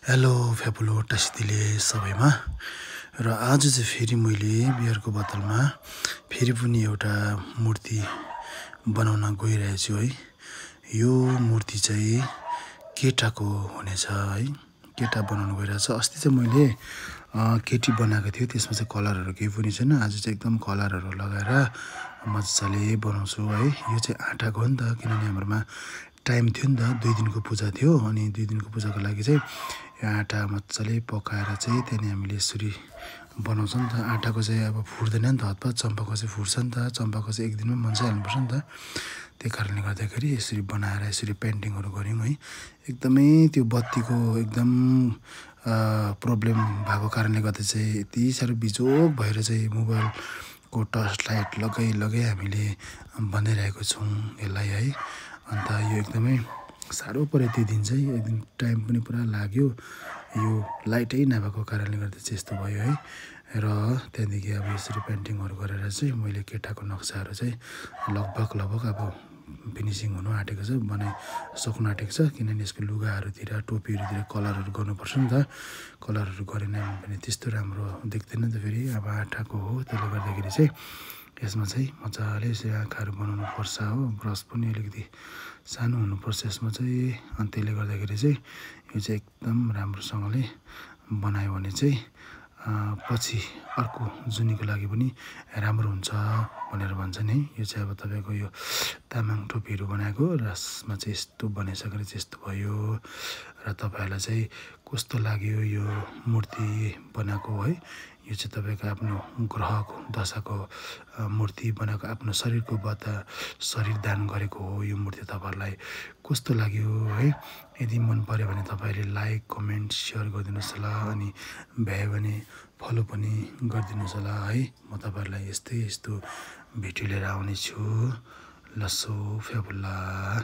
Hello फ्यापुलो टासिदिले सबैमा र आज चाहिँ फेरि मैले बियरको बोतलमा फेरि पनि एउटा मूर्ति बनाउन गइरहेछु है। यो मूर्ति चाहिँ केटाको हुनेछ है, केटा बनाउन गइरहेछ। अस्ति चाहिँ मैले केटी बनाएको थियो, त्यसमा चाहिँ कलरहरू केही पनि छैन। आज चाहिँ एकदम कलरहरू लगाएर मजाले बनाउँछु है। यो चाहिँ आँटाको हो नि त, किनभने हाम्रोमा टाइम थियो नि त, 2 दिनको पूजा थियो। अनि 2 दिनको पूजाको लागि चाहिँ यो आँटा मजाले पकाएर चाहिँ त्यहाँदेखि हामीले यसरी बनाउँछ नि त। आँटाको चाहिँ अब फुट्दैन नि त हतपत, चम्पाको चाहिँ फुट्छ नि त। चम्पाको चाहिँ एक दिनमा मन्साइ हाल्नुपर्छ नि त। त्यही कारणले गर्दाखेरि यसरी बनाएर यसरी पेन्टिङहरू गऱ्यौँ है। एकदमै त्यो बत्तीको एकदम प्रब्लम भएको कारणले गर्दा चाहिँ यति साह्रो बिजोग भएर चाहिँ मोबाइलको टर्च लाइट लगाइ हामीले बनाइरहेको छौँ यसलाई है। अन्त यो एकदमै साह्रो पऱ्यो त्यो दिन चाहिँ, एकदम टाइम पनि पुरा लाग्यो। यो लाइटै नभएको कारणले गर्दा चाहिँ यस्तो भयो है। र त्यहाँदेखि अब यसरी पेन्टिङहरू गरेर चाहिँ मैले केटाको नक्साहरू चाहिँ लगभग अब फिनिसिङ हुनु आँटेको छ, बनाइसक्नु आँटेको छ। किनभने यसको लुगाहरूतिर टोपीहरूतिर कलरहरू गर्नुपर्छ नि त। कलरहरू गरेन भने त्यस्तो राम्रो देख्दैन नि त। फेरि अब आँटाको हो, त्यसले गर्दाखेरि चाहिँ यसमा चाहिँ मजाले यसरी आँखाहरू बनाउनु पर्छ हो। ब्रस पनि अलिकति सानो हुनुपर्छ यसमा चाहिँ। अनि त्यसले गर्दाखेरि चाहिँ यो चाहिँ एकदम राम्रोसँगले बनायो भने चाहिँ पछि अर्को जुनीको लागि पनि राम्रो हुन्छ भनेर भन्छन् है। यो चाहिँ अब तपाईँको यो तामाङ टोपीहरू बनाएको र यसमा चाहिँ यस्तो बनाइसकेर चाहिँ यस्तो भयो। र तपाईँहरूलाई चाहिँ कस्तो लाग्यो यो मूर्ति बनाएको है। यो चाहिँ तपाईँको आफ्नो ग्रहको दशाको मूर्ति बनाएको, आफ्नो शरीरको शरीर दान गरेको हो यो मूर्ति। तपाईँहरूलाई कस्तो लाग्यो है। यदि मन पऱ्यो भने तपाईँहरूले लाइक कमेन्ट सेयर गरिदिनुहोस् होला। अनि भ्यायो भने फलो पनि गरिदिनुहोस् होला है। म तपाईँहरूलाई यस्तो भिडियो लिएर आउने छु। लसो फ्याबुल्ला।